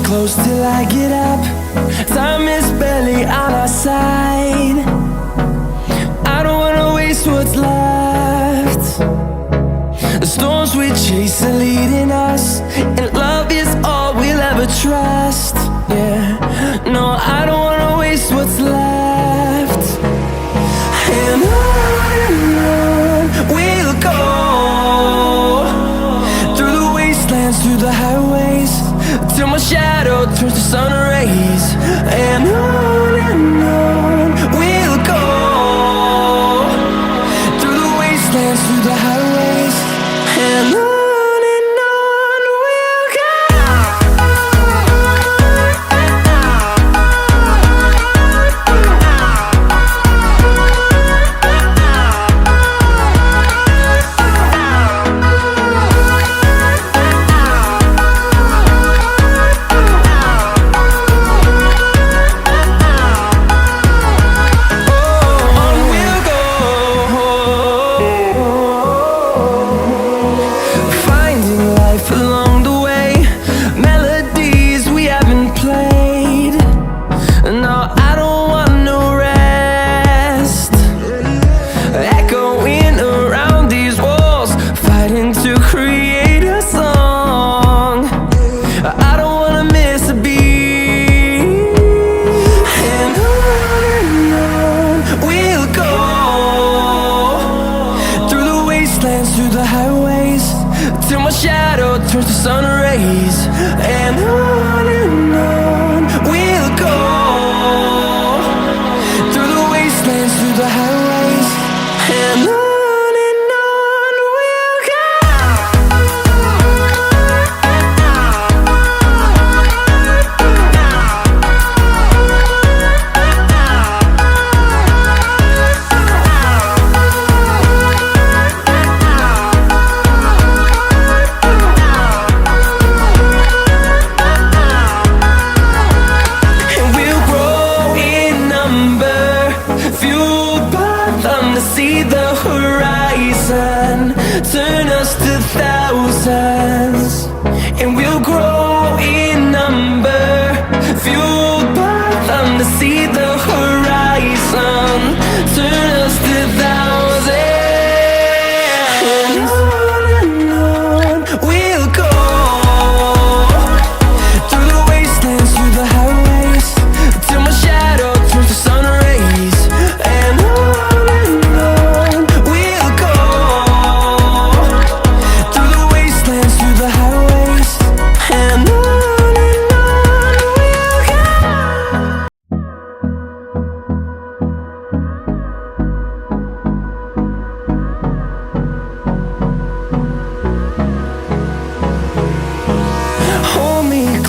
close till I get up. Time is barely on our side. I don't wanna waste what's left. The storms we chase are leading us, and love is all we'll ever trust. Yeah, no, I don't wanna waste what's left. And on we'll go, through the wastelands, through the highways, till my shadow turns to sun rays. And on we'll go, through the wastelands, through the highways, and on we'll go. Through the highways, till my shadow turns to sun rays. And on we'll go, through the wastelands, through the highways, and on we'll go. See the horizon turn us to thousands, and we'll grow in number, fueled by them to see the horizon turn us to thousands. And on we'll go, through the wastelands, through the highways, till my shadow turns to sun rays. And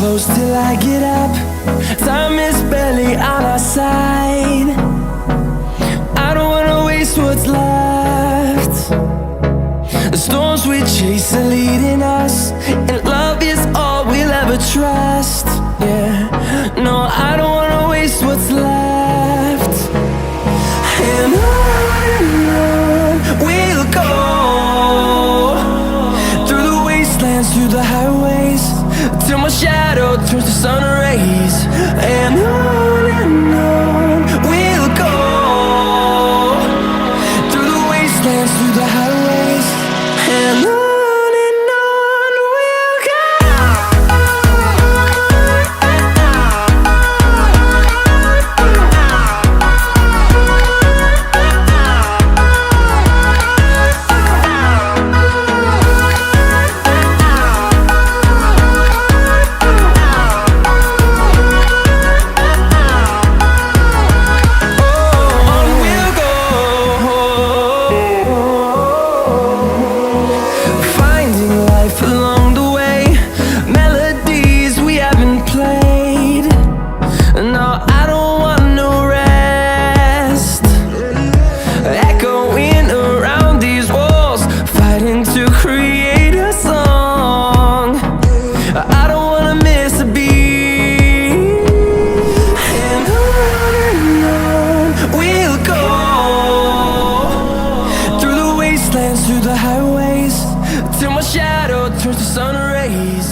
close till I get up. Time is barely on our side. I don't wanna waste what's left. The storms we chase are leading us, and love is all we'll ever trust. Yeah, no, I don't wanna waste what's left. And on we'll go, through the wastelands, through the highways, till my shadow turns to sun rays. And on we'll go, through the wastelands, through the highways, and on we'll go. turns to sun rays.